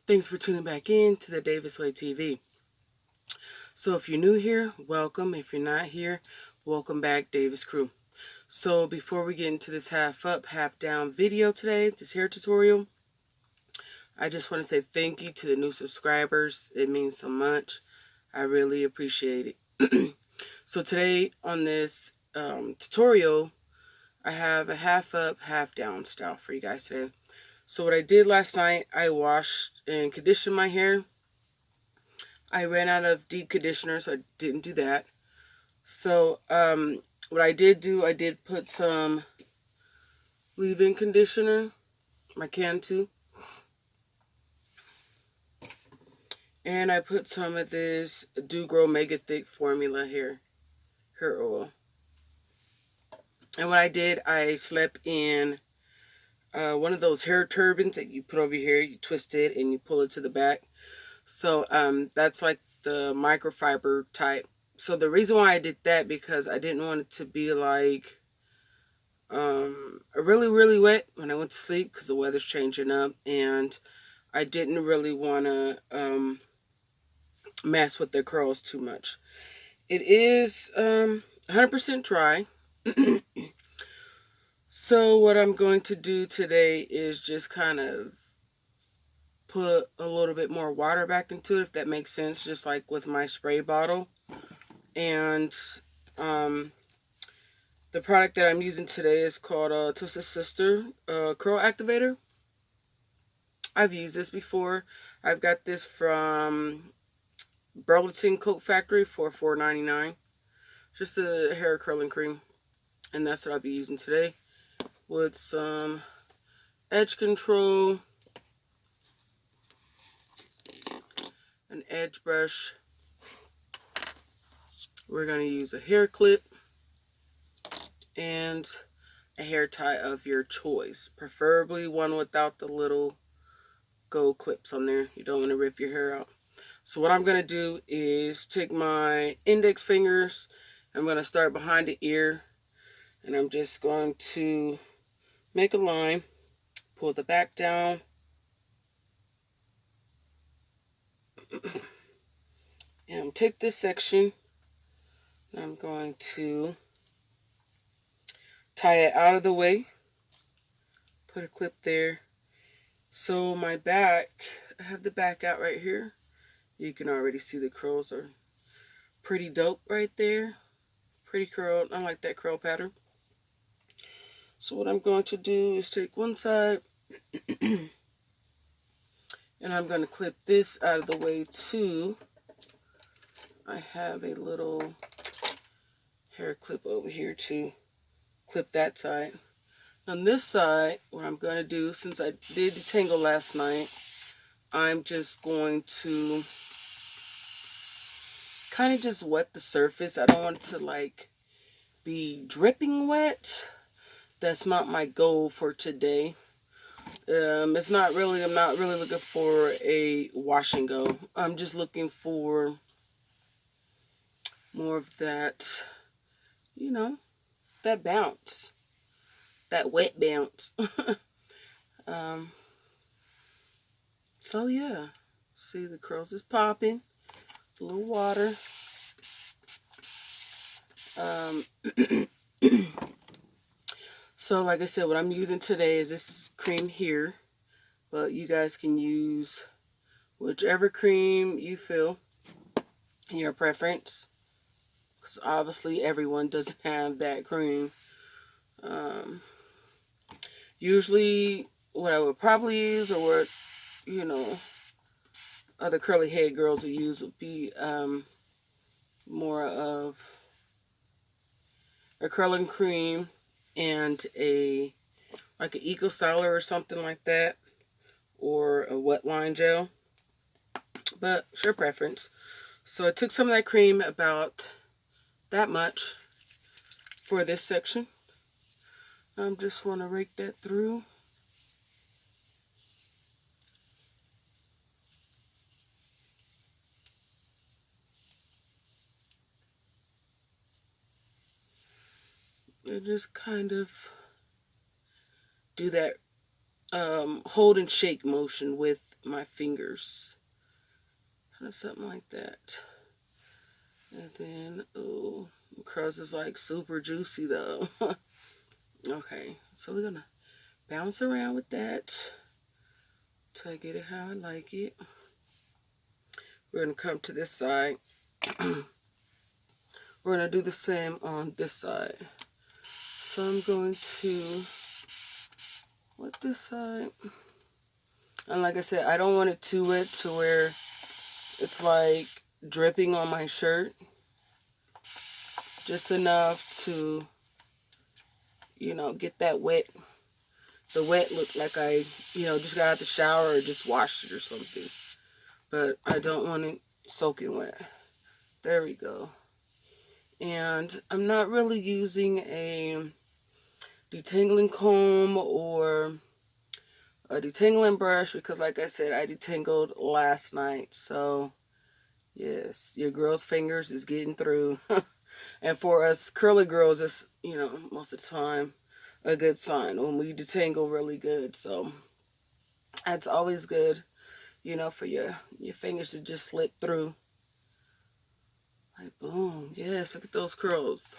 Thanks for tuning back in to the Davis Way TV. So if you're new here, welcome. If you're not here, welcome back, Davis Crew. So before we get into this half up, half down video today, this hair tutorial, I just want to say thank you to the new subscribers. It means so much. I really appreciate it. So today on this tutorial, I have a half up, half down style for you guys today. So what I did last night, I washed and conditioned my hair. I ran out of deep conditioner, so I didn't do that. So what I did do, I did put some leave-in conditioner, my Cantu, and I put some of this Do Grow Mega Thick Formula hair oil. And what I did, I slept in one of those hair turbans that you put over your hair. You twist it and you pull it to the back. So that's like the microfiber type. So the reason why I did that, because I didn't want it to be like really wet when I went to sleep, because the weather's changing up, and I didn't really want to mess with the curls too much. It is 100% dry. So what I'm going to do today is just kind of put a little bit more water back into it, if that makes sense, just like with my spray bottle. And the product that I'm using today is called Twisted Sister Curl Activator. I've used this before. I've got this from Burlington Coat Factory for $4.99. Just a hair curling cream. And that's what I'll be using today, with some edge control, an edge brush. We're going to use a hair clip and a hair tie of your choice, preferably one without the little gold clips on there. You don't want to rip your hair out. So what I'm going to do is take my index fingers, I'm going to start behind the ear, and I'm just going to make a line, pull the back down, and take this section, and I'm going to tie it out of the way, put a clip there. So my back, I have the back out right here. You can already see the curls are pretty dope right there. Pretty curled. I like that curl pattern. So what I'm going to do is take one side and I'm going to clip this out of the way too. I have a little hair clip over here to clip that side. On this side, what I'm going to do, since I did detangle last night, I'm just going to kind of just wet the surface. I don't want it to like be dripping wet. That's not my goal for today. I'm not really looking for a wash and go. I'm just looking for more of that, you know, that bounce, that wet bounce. So yeah, see the curls is popping, a little water. So like I said, what I'm using today is this cream here, but you guys can use whichever cream you feel in your preference, because obviously everyone doesn't have that cream. Usually what I would probably use, or what, you know, other curly head girls would use, would be more of a curling cream and like an eco styler or something like that, or a wet line gel, but it's your preference. So I took some of that cream, about that much, for this section. I just want to rake that through. And just kind of do that hold and shake motion with my fingers. Kind of something like that. And then, oh, crust is like super juicy though. Okay, so we're gonna bounce around with that till I get it how I like it. We're gonna come to this side. We're gonna do the same on this side. So I'm going to wet this side. And like I said, I don't want it too wet to where it's like dripping on my shirt. Just enough to, you know, get that wet. The wet look like I, you know, just got out the shower or just washed it or something. But I don't want it soaking wet. There we go. And I'm not really using a detangling comb or a detangling brush because, like I said, I detangled last night. So, yes, your girl's fingers is getting through. And for us curly girls, it's, you know, most of the time a good sign when we detangle really good. So that's always good, you know, for your fingers to just slip through. Like, boom. Yes, look at those curls.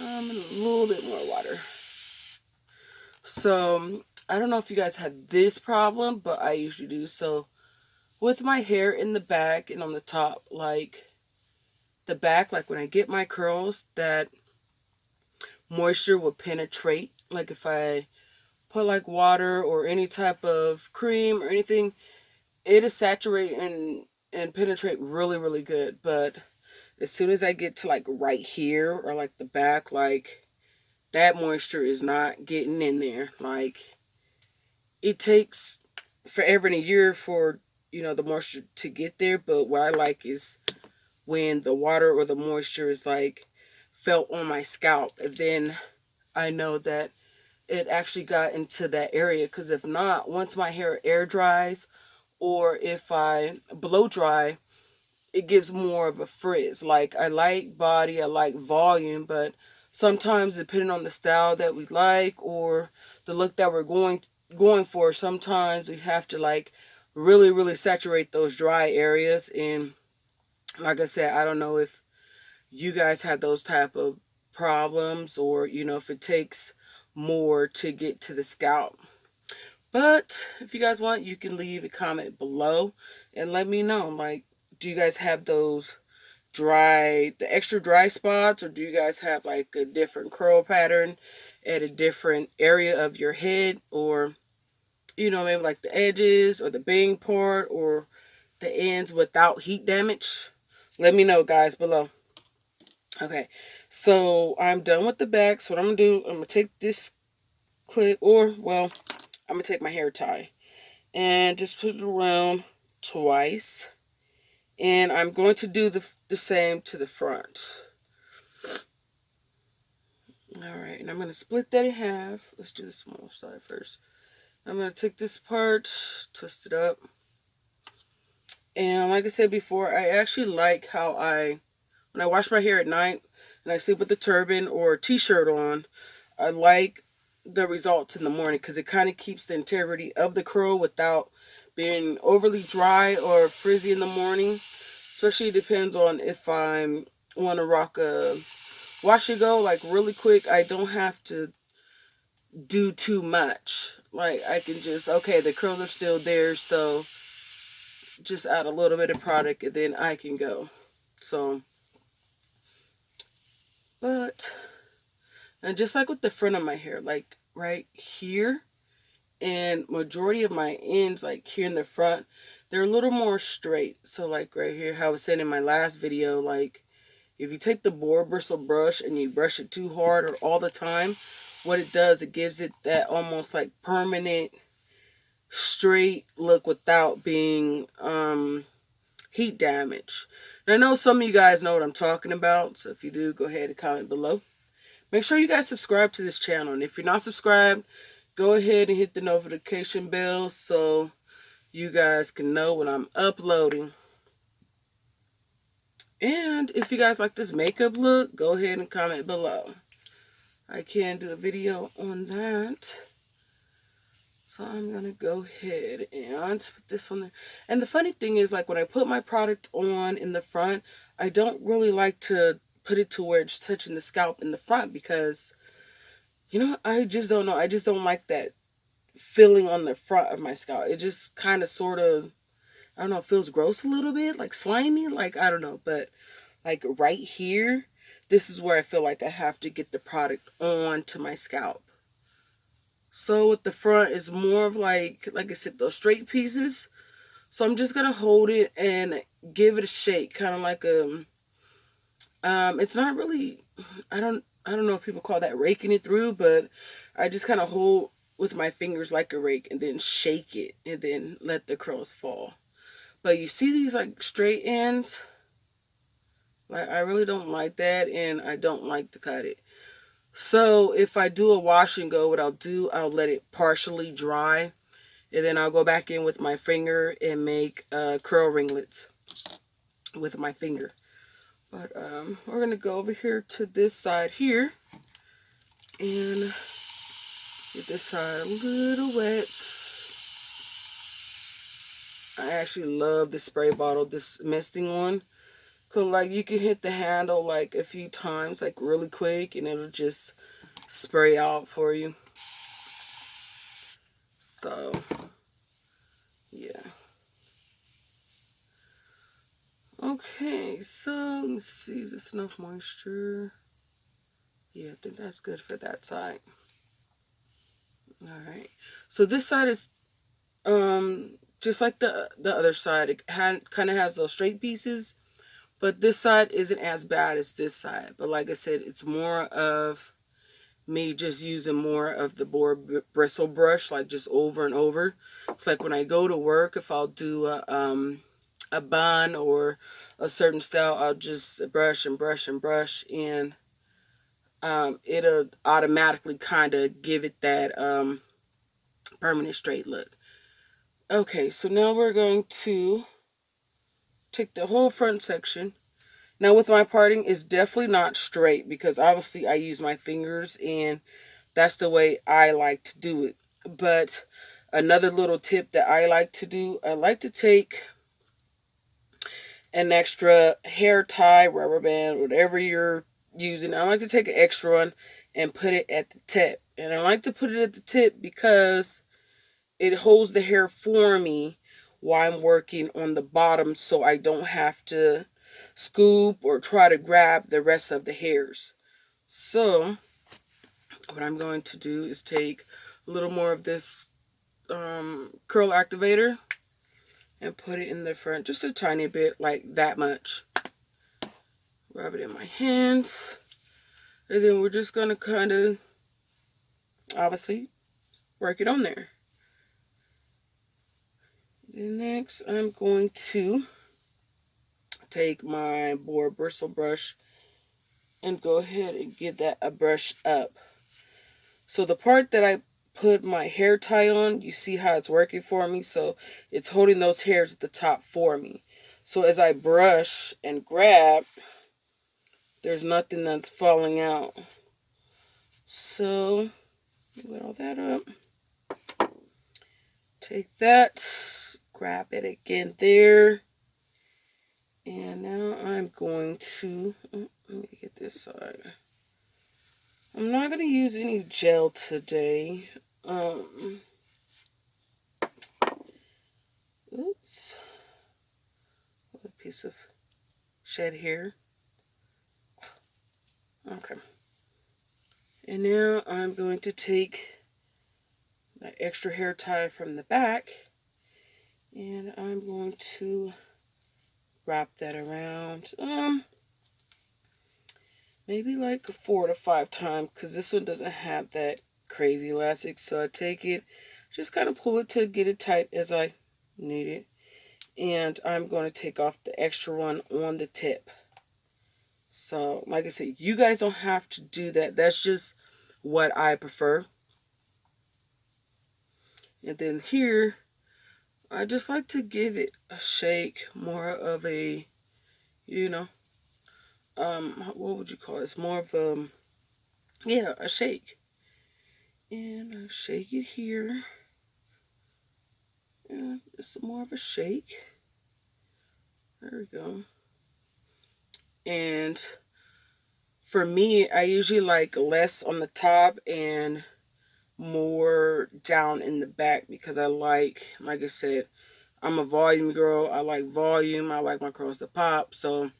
A little bit more water. So I don't know if you guys have this problem, but I usually do. So with my hair in the back and on the top, like the back, like when I get my curls, that moisture will penetrate. Like if I put like water or any type of cream or anything, it'll saturate and penetrate really, really good. But as soon as I get to like right here or like the back, like that moisture is not getting in there. Like it takes forever and a year for, you know, the moisture to get there. But what I like is when the water or the moisture is like felt on my scalp, and then I know that it actually got into that area. Because if not, once my hair air dries or if I blow dry, it gives more of a frizz. Like I like body, I like volume, but sometimes depending on the style that we like or the look that we're going for, sometimes we have to like really, really saturate those dry areas. And like I said, I don't know if you guys have those type of problems or, you know, if it takes more to get to the scalp. But if you guys want, you can leave a comment below and let me know. Like, do you guys have those the extra dry spots, or do you guys have like a different curl pattern at a different area of your head, or, you know, maybe like the edges or the bang part or the ends without heat damage? Let me know, guys, below. Okay, so I'm done with the back. So what I'm going to do, I'm going to take this clip, or, well, I'm going to take my hair tie and just put it around twice. And I'm going to do the same to the front. Alright, and I'm going to split that in half. Let's do the small side first. I'm going to take this part, twist it up. And like I said before, I actually like how when I wash my hair at night and I sleep with the turban or t-shirt on, I like the results in the morning because it kind of keeps the integrity of the curl without being overly dry or frizzy in the morning. Especially depends on if I want to rock a wash and go like really quick. I don't have to do too much. Like I can just, okay, the curls are still there, so just add a little bit of product and then I can go. So, but, and just like with the front of my hair, like right here, and majority of my ends, like here in the front, they're a little more straight. So like right here, how I was saying in my last video, like if you take the boar bristle brush and you brush it too hard or all the time, what it does, it gives it that almost like permanent straight look without being heat damage. And I know some of you guys know what I'm talking about, so if you do, go ahead and comment below. Make sure you guys subscribe to this channel, and if you're not subscribed, go ahead and hit the notification bell so you guys can know when I'm uploading. And if you guys like this makeup look, go ahead and comment below. I can do a video on that. So I'm going to go ahead and put this on there. And the funny thing is, like, when I put my product on in the front, I don't really like to put it to where it's touching the scalp in the front because, you know, I just don't know. I just don't like that feeling on the front of my scalp. It just kind of sort of, I don't know, it feels gross a little bit, like slimy, like, I don't know. But, like, right here, this is where I feel like I have to get the product onto my scalp. So with the front, it's more of like I said, those straight pieces. So I'm just gonna hold it and give it a shake, kind of like it's not really, I don't know if people call that raking it through, but I just kind of hold with my fingers like a rake and then shake it and then let the curls fall. But you see these like straight ends, like I really don't like that, and I don't like to cut it. So if I do a wash and go, what I'll do, I'll let it partially dry, and then I'll go back in with my finger and make curl ringlets with my finger. But we're going to go over here to this side here and get this side a little wet. I actually love the spray bottle, this misting one. Cause like you can hit the handle like a few times, like really quick, and it'll just spray out for you. So, yeah. Okay, so let's see, is this enough moisture? Yeah, I think that's good for that side. Alright, so this side is just like the other side. It kind of has those straight pieces, but this side isn't as bad as this side. But like I said, it's more of me just using more of the boar bristle brush, like just over and over. It's like when I go to work, if I'll do a bun or a certain style, I'll just brush and brush and brush, and it'll automatically kind of give it that permanent straight look. Okay, so now we're going to take the whole front section. Now with my parting, it's definitely not straight because obviously I use my fingers and that's the way I like to do it. But another little tip that I like to do, I like to take an extra hair tie, rubber band, whatever you're using. I like to take an extra one and put it at the tip. And I like to put it at the tip because it holds the hair for me while I'm working on the bottom, so I don't have to scoop or try to grab the rest of the hairs. So what I'm going to do is take a little more of this curl activator and put it in the front, just a tiny bit, like that much. Rub it in my hands, and then we're just going to kind of, obviously, work it on there. Then next, I'm going to take my boar bristle brush and go ahead and get that a brush up. So the part that I put my hair tie on, you see how it's working for me? So it's holding those hairs at the top for me. So as I brush and grab, there's nothing that's falling out. So get all that up. Take that, grab it again there. And now I'm going to, let me get this side. I'm not going to use any gel today. Oops. What a piece of shed hair. Okay. And now I'm going to take that extra hair tie from the back, and I'm going to wrap that around. Maybe like 4 to 5 times, because this one doesn't have that crazy elastic. So I take it, just kind of pull it to get it tight as I need it. And I'm going to take off the extra one on the tip. So, like I said, you guys don't have to do that. That's just what I prefer. And then here, I just like to give it a shake, more of a, you know, what would you call it? It's more of yeah, a shake. And I shake it here. And just more of a shake. There we go. And for me, I usually like less on the top and more down in the back because like I said, I'm a volume girl. I like volume. I like my curls to pop. So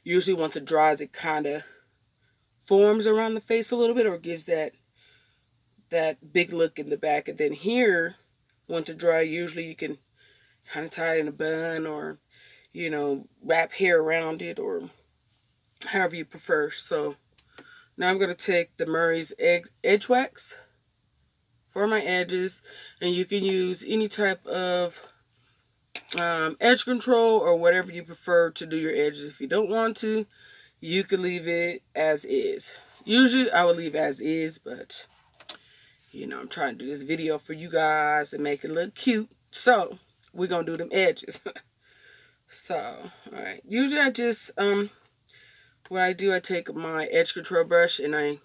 usually once it dries, it kind of forms around the face a little bit or gives that big look in the back. And then here, once it dry, usually you can kind of tie it in a bun or, you know, wrap hair around it or however you prefer. So now I'm going to take the Murray's edge wax for my edges, and you can use any type of edge control or whatever you prefer to do your edges. If you don't want to, you can leave it as is. Usually I would leave as is, but you know, I'm trying to do this video for you guys and make it look cute. So we're going to do them edges. So, alright. Usually I just, what I do, I take my edge control brush and I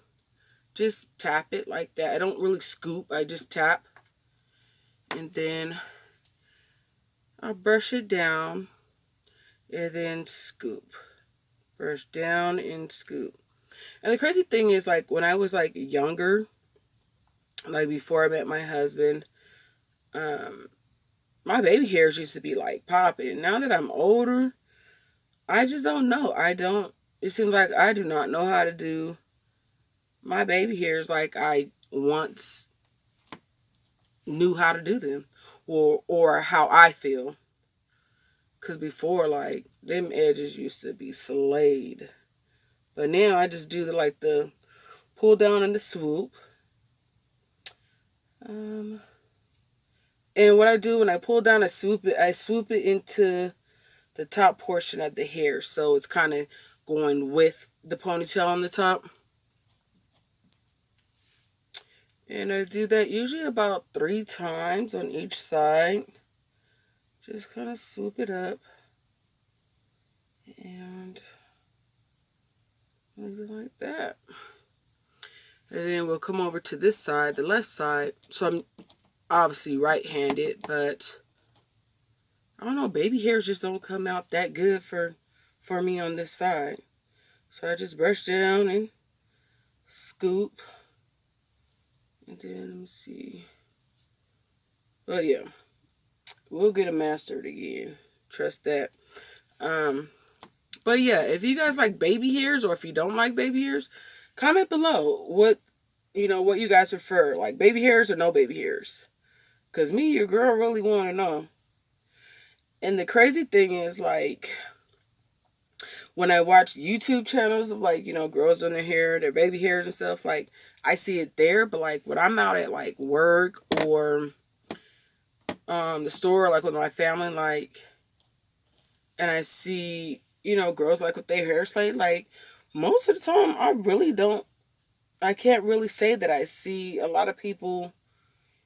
just tap it like that. I don't really scoop. I just tap. And then I'll brush it down and then scoop. Brush down and scoop. And the crazy thing is, like, when I was, like, younger, like, before I met my husband, my baby hairs used to be, like, popping. Now that I'm older, I just don't know. It seems like I do not know how to do my baby hairs like I once knew how to do them. Or how I feel. Because before, like, them edges used to be slayed. But now I just do the pull down and the swoop. And what I do when I pull down, I swoop it into the top portion of the hair. So it's kind of going with the ponytail on the top. And I do that usually about 3 times on each side. Just kind of swoop it up. And leave it like that. And then we'll come over to this side, the left side. So I'm obviously right-handed, but I don't know, baby hairs just don't come out that good for me on this side. So I just brush down and scoop. And then, let me see. Oh, yeah. We'll get it mastered again. Trust that. But yeah, if you guys like baby hairs or if you don't like baby hairs, comment below what you guys prefer. Like baby hairs or no baby hairs. Because me, your girl, really want to know. And the crazy thing is, like, when I watch YouTube channels of, like, you know, girls on their hair, their baby hairs and stuff, like, I see it there. But, like, when I'm out at, like, work or the store, like, with my family, like, and I see, you know, girls, like, with their hair slayed, like, most of the time, I can't really say that I see a lot of people,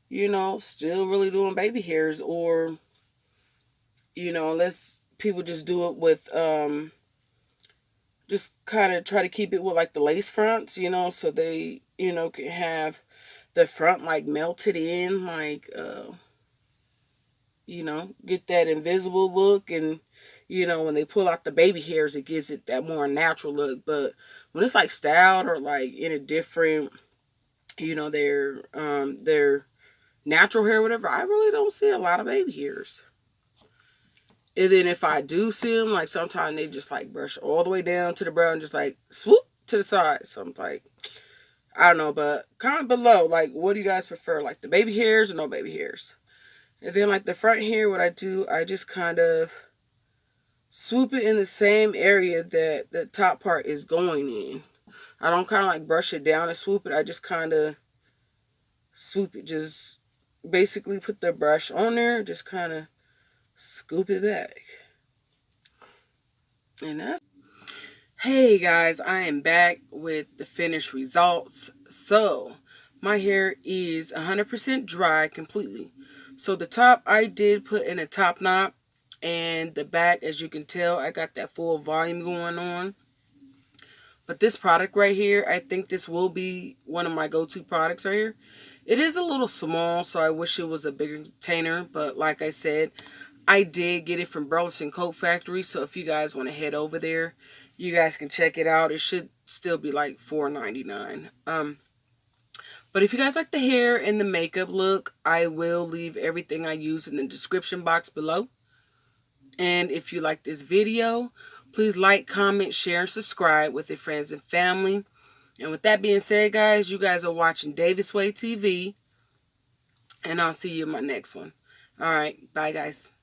you know, still really doing baby hairs, or, you know, unless people just do it with, just kind of try to keep it with, like, the lace fronts, you know, so they, you know, can have the front, like, melted in, like, you know, get that invisible look. And, you know, when they pull out the baby hairs, it gives it that more natural look. But when it's, like, styled or, like, in a different, you know, their natural hair or whatever, I really don't see a lot of baby hairs. And then if I do see them, like, sometimes they just, like, brush all the way down to the brow and just, like, swoop to the side. So I'm like, I don't know, but comment below, like, what do you guys prefer? Like, the baby hairs or no baby hairs? And then, like, the front hair, what I do, I just kind of swoop it in the same area that the top part is going in. I don't kind of, like, brush it down and swoop it. I just kind of swoop it. Just basically put the brush on there, just kind of scoop it back. And that's... Hey guys, I am back with the finished results. So, my hair is 100% dry completely. So the top, I did put in a top knot. And the back, as you can tell, I got that full volume going on. But this product right here, I think this will be one of my go-to products right here. It is a little small, so I wish it was a bigger container. But like I said, I did get it from Burleson Coat Factory. So if you guys want to head over there, you guys can check it out. It should still be like $4.99. But if you guys like the hair and the makeup look, I will leave everything I use in the description box below. And if you like this video, please like, comment, share, and subscribe with your friends and family. And with that being said, guys, you guys are watching Davis Way TV. And I'll see you in my next one. All right. Bye, guys.